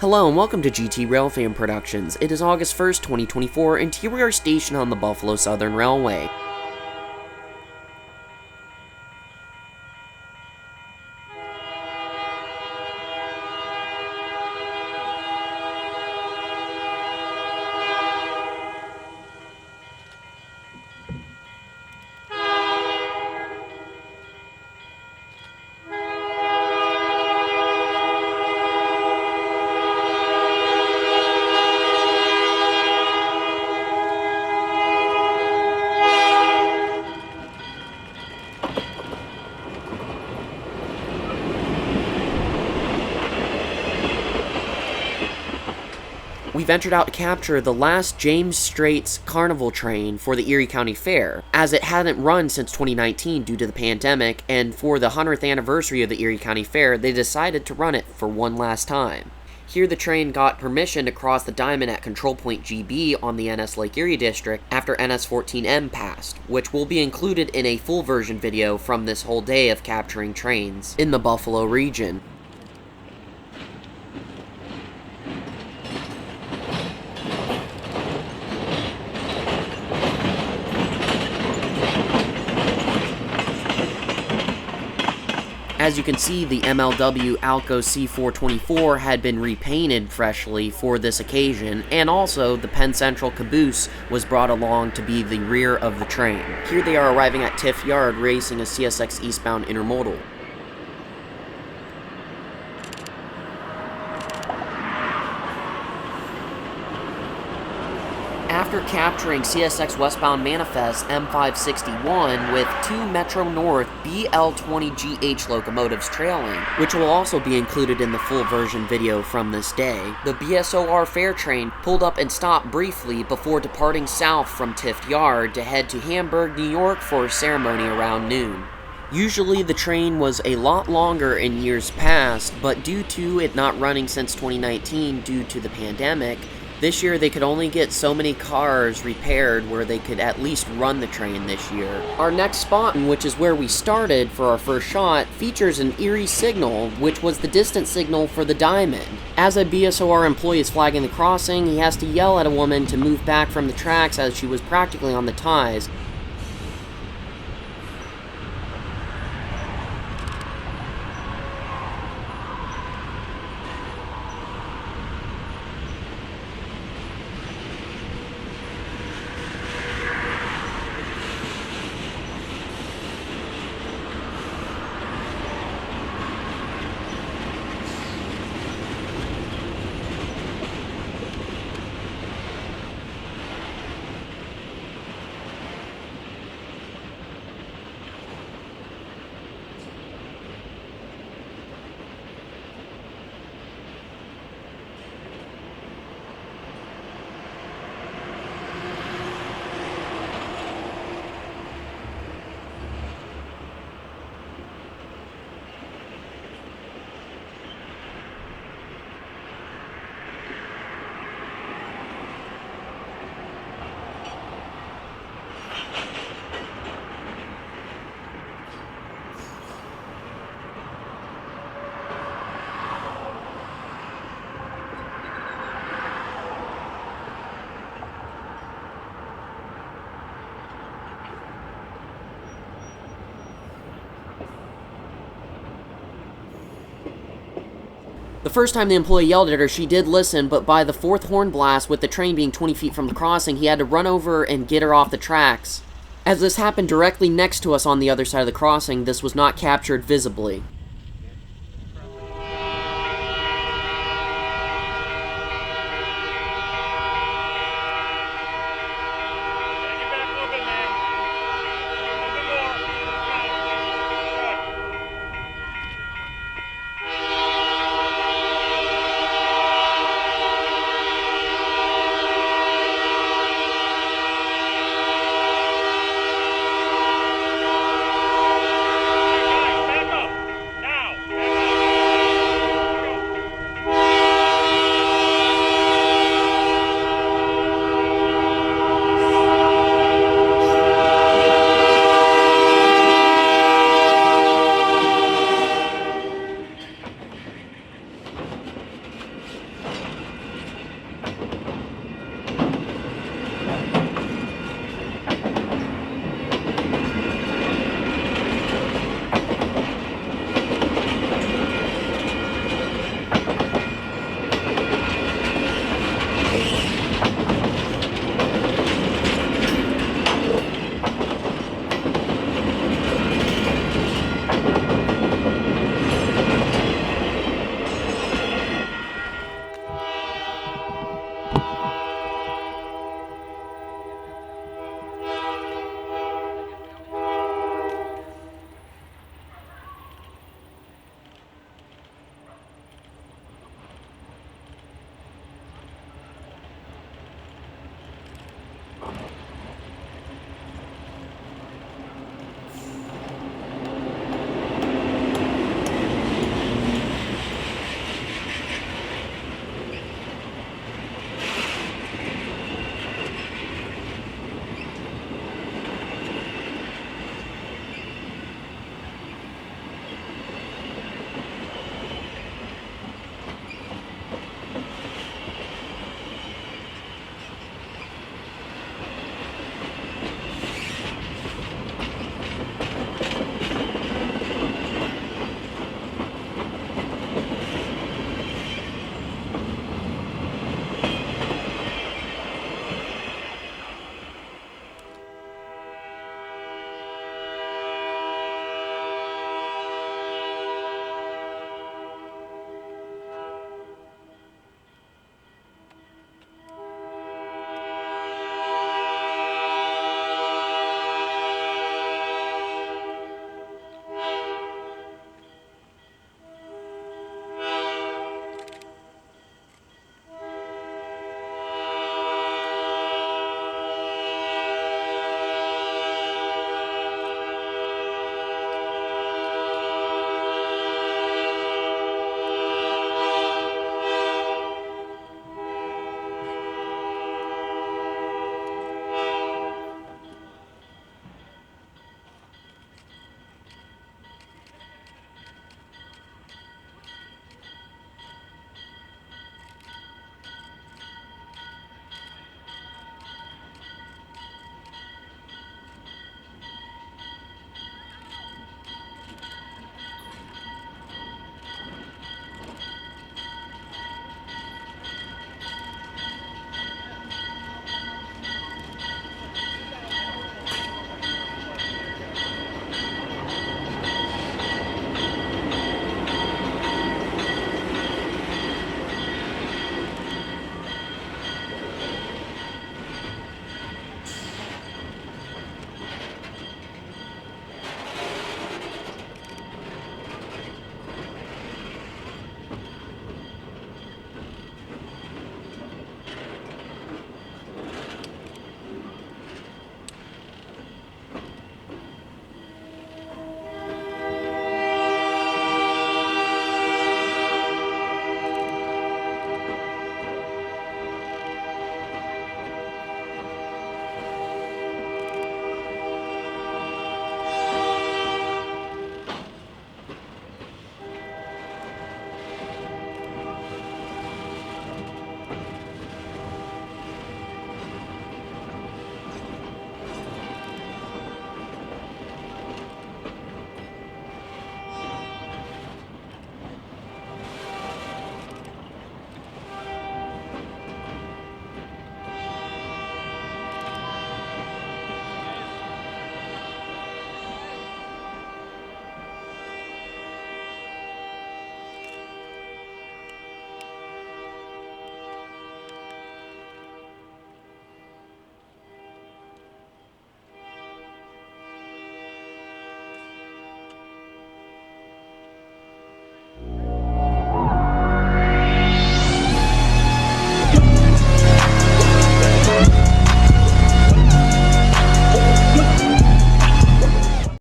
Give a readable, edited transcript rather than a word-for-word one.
Hello and welcome to GT Rail Productions. It is August 1st, 2024, and here we are stationed on the Buffalo Southern Railway. We ventured out to capture the last James Strates Carnival Train for the Erie County Fair, as it hadn't run since 2019 due to the pandemic, and for the 100th anniversary of the Erie County Fair, they decided to run it for one last time. Here the train got permission to cross the diamond at Control Point GB on the NS Lake Erie District after NS14M passed, which will be included in a full version video from this whole day of capturing trains in the Buffalo region. As you can see, the MLW ALCO C424 had been repainted freshly for this occasion, and also the Penn Central caboose was brought along to be the rear of the train. Here they are arriving at Tiff Yard racing a CSX eastbound intermodal. After capturing CSX westbound manifest M561 with two Metro North BL20GH locomotives trailing, which will also be included in the full version video from this day, the BSOR Fair train pulled up and stopped briefly before departing south from Tiff Yard to head to Hamburg, New York for a ceremony around noon. Usually the train was a lot longer in years past, but due to it not running since 2019 due to the pandemic, this year they could only get so many cars repaired where they could at least run the train this year. Our next spot, which is where we started for our first shot, features an Erie signal, which was the distance signal for the diamond. As a BSOR employee is flagging the crossing, he has to yell at a woman to move back from the tracks as she was practically on the ties. The first time the employee yelled at her, she did listen, but by the fourth horn blast, with the train being 20 feet from the crossing, he had to run over and get her off the tracks. As this happened directly next to us on the other side of the crossing, this was not captured visibly.